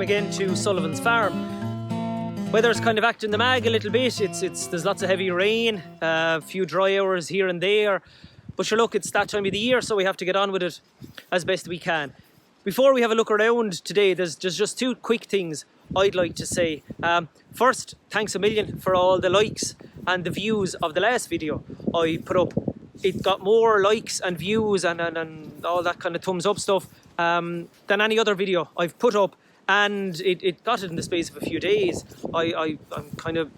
again to Sullivan's farm. Weather's kind of acting the mag a little bit. There's lots of heavy rain, a few dry hours here and there. But sure, look, it's that time of the year, so we have to get on with it as best we can. Before we have a look around today, there's just two quick things I'd like to say. First, thanks a million for all the likes and the views of the last video I put up. It got more likes and views and all that kind of thumbs up stuff than any other video I've put up, and it got it in the space of a few days. I'm kind of,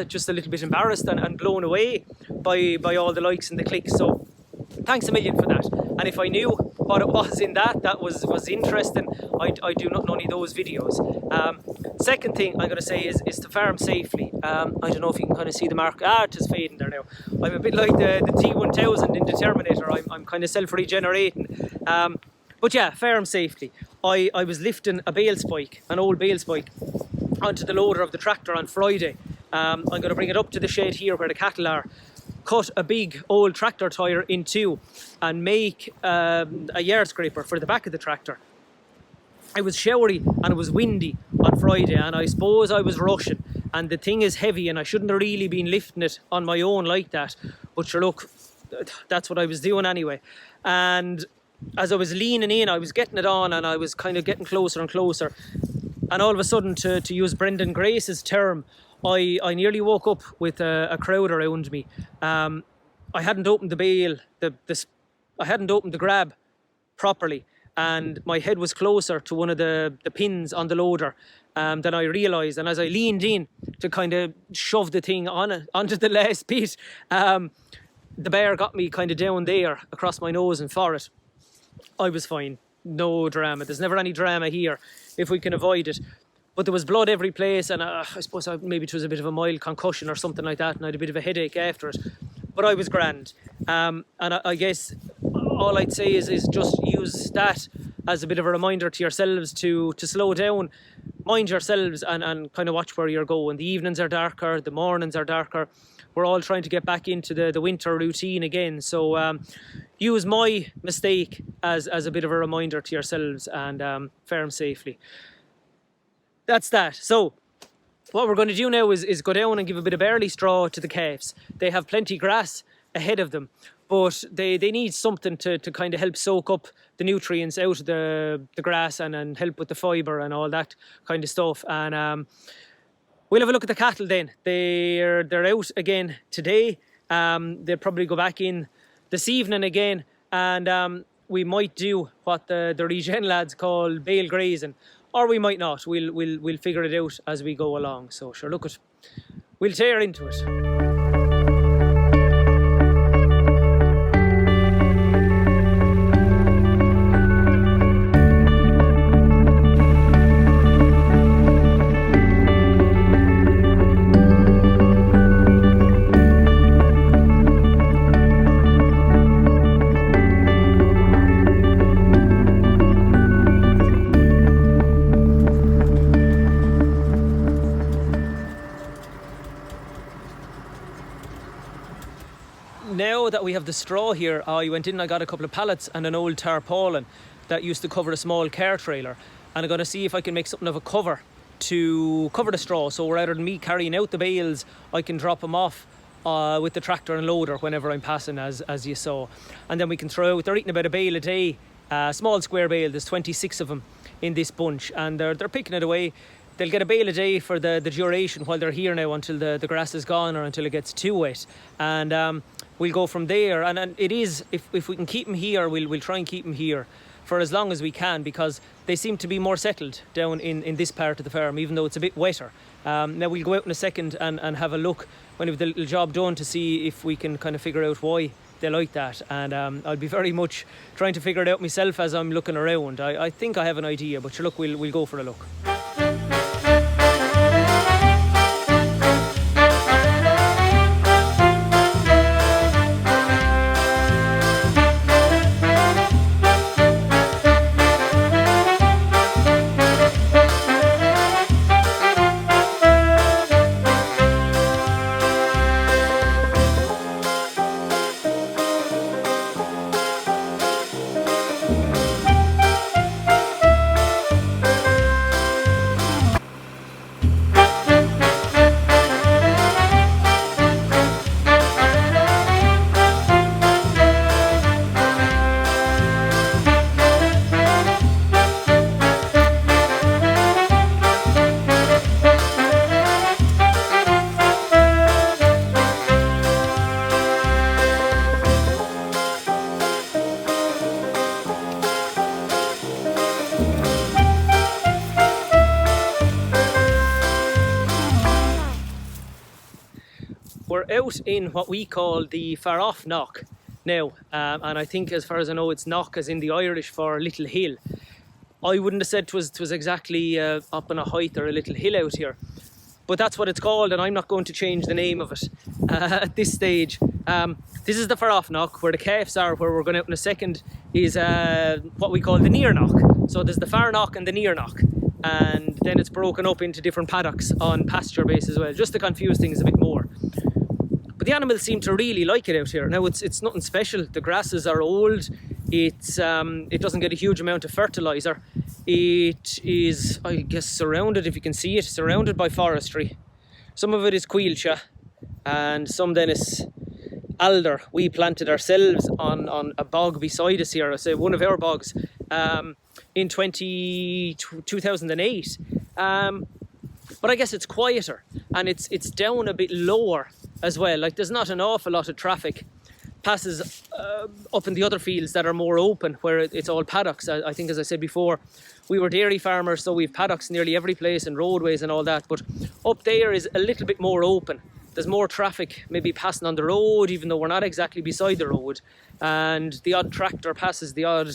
just a little bit embarrassed and blown away by all the likes and the clicks, so thanks a million for that. And if I knew what it was in that was interesting, I do not know any of those videos. Second thing I'm going to say is to farm safely. I don't know if you can kind of see the mark. It is fading there now. I'm a bit like the T1000 in the Terminator. I'm kind of self-regenerating. But yeah, farm safely. I was lifting a bale spike, an old bale spike, onto the loader of the tractor on Friday. I'm going to bring it up to the shed here where the cattle are, cut a big old tractor tyre in two and make a yard scraper for the back of the tractor. It was showery and it was windy on Friday, and I suppose I was rushing, and the thing is heavy and I shouldn't have really been lifting it on my own like that, but sure, look, that's what I was doing anyway. And as I was leaning in, I was getting it on and I was kind of getting closer and closer, and all of a sudden, to use Brendan Grace's term, I nearly woke up with a crowd around me. I hadn't opened the bale, I hadn't opened the grab properly, and my head was closer to one of the pins on the loader than I realised. And as I leaned in to kind of shove the thing onto the last bit, the bear got me kind of down there across my nose and forehead. I was fine, no drama. There's never any drama here if we can avoid it. But there was blood every place, and I suppose maybe it was a bit of a mild concussion or something like that, and I had a bit of a headache after it. But I was grand. And I guess all I'd say is just use that as a bit of a reminder to yourselves to slow down, mind yourselves, and kind of watch where you're going. The evenings are darker, the mornings are darker. We're all trying to get back into the winter routine again. So use my mistake as a bit of a reminder to yourselves, and farm safely. That's that. So what we're going to do now is go down and give a bit of barley straw to the calves. They have plenty grass ahead of them, but they need something to kind of help soak up the nutrients out of the grass and help with the fibre and all that kind of stuff. And we'll have a look at the cattle then. They're out again today. They'll probably go back in this evening again, and we might do what the regen lads call bale-grazing. Or we might not. We'll figure it out as we go along. So sure, look at, we'll tear into it. Now that we have the straw here, I went in and I got a couple of pallets and an old tarpaulin that used to cover a small car trailer, and I'm going to see if I can make something of a cover to cover the straw, so rather than me carrying out the bales, I can drop them off with the tractor and loader whenever I'm passing, as you saw. And then we can throw out, they're eating about a bale a day, small square bale. There's 26 of them in this bunch, and they're picking it away. They'll get a bale a day for the duration while they're here now, until the grass is gone or until it gets too wet. And we'll go from there. And it is, if we can keep them here, we'll try and keep them here for as long as we can, because they seem to be more settled down in this part of the farm, even though it's a bit wetter. Now we'll go out in a second and have a look when we've the little job done to see if we can kind of figure out why they like that. And I'll be very much trying to figure it out myself as I'm looking around. I think I have an idea, but sure, look, we'll go for a look. out in what we call the far off knock now, and I think, as far as I know, it's knock as in the Irish for little hill. I wouldn't have said 'twas exactly up on a height or a little hill out here, but that's what it's called, and I'm not going to change the name of it at this stage. This is the far off knock, where the calves are. Where we're going out in a second is what we call the near knock. So there's the far knock and the near knock, and then it's broken up into different paddocks on pasture base as well, just to confuse things a bit more. But the animals seem to really like it out here. Now it's nothing special. The grasses are old. It doesn't get a huge amount of fertilizer. It is, I guess, surrounded, if you can see it, surrounded by forestry. Some of it is quailcha, and some then is alder. We planted ourselves on a bog beside us here. I say one of our bogs in 2008. But I guess it's quieter, and it's down a bit lower as well. Like, there's not an awful lot of traffic passes up in the other fields that are more open, where it's all paddocks. I think, as I said before, we were dairy farmers, so we've paddocks nearly every place and roadways and all that. But up there is a little bit more open. There's more traffic maybe passing on the road, even though we're not exactly beside the road. And the odd tractor passes, the odd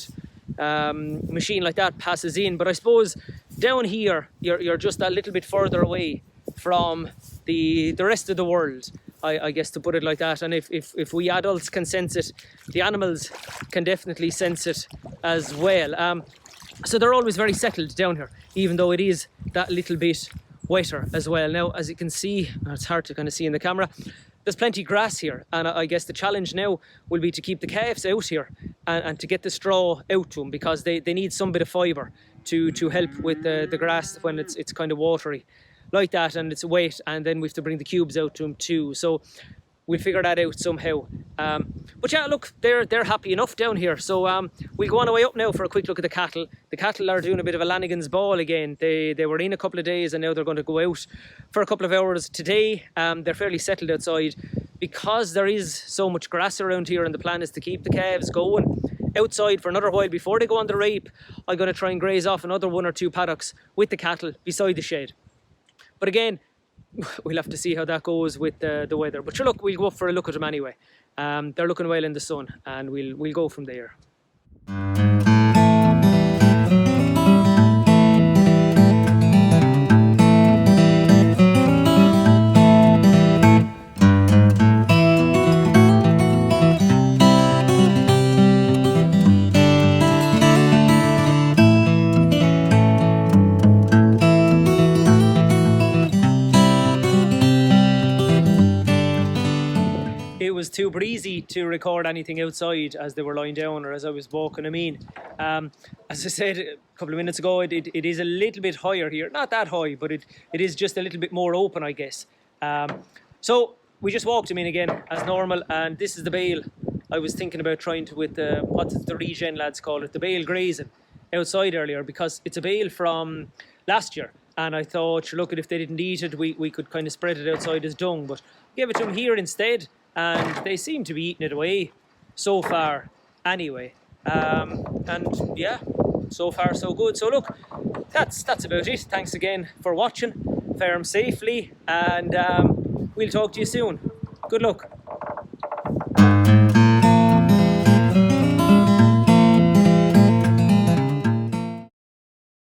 machine like that passes in. But I suppose down here, you're just a little bit further away from the rest of the world, I guess, to put it like that. And if we adults can sense it, the animals can definitely sense it as well. So they're always very settled down here, even though it is that little bit wetter as well. Now, as you can see, it's hard to kind of see in the camera, there's plenty of grass here, and I guess the challenge now will be to keep the calves out here and to get the straw out to them, because they need some bit of fibre to help with the grass when it's kind of watery like that and it's wet, and then we have to bring the cubes out to them too. So we'll figure that out somehow. But yeah, look, they're happy enough down here. So we'll go on our way up now for a quick look at the cattle. The cattle are doing a bit of a Lanigan's ball again. They were in a couple of days, and now they're going to go out for a couple of hours today. They're fairly settled outside because there is so much grass around here, and the plan is to keep the calves going outside for another while before they go on the rape. I'm going to try and graze off another 1 or 2 paddocks with the cattle beside the shed. But again, we'll have to see how that goes with the weather. But sure, look, we'll go up for a look at them anyway. They're looking well in the sun, and we'll go from there. It was too breezy to record anything outside as they were lying down or as I was walking them in. As I said a couple of minutes ago, it is a little bit higher here. Not that high, but it is just a little bit more open, I guess. So we just walked them in again as normal, and this is the bale I was thinking about trying to, with what the regen lads call it, the bale-grazing outside earlier, because it's a bale from last year. And I thought, sure, look, if they didn't eat it, we could kind of spread it outside as dung, but gave it to them here instead. And they seem to be eating it away so far anyway. And yeah, so far so good. So look, that's about it. Thanks again for watching. Farm safely, and we'll talk to you soon. Good luck.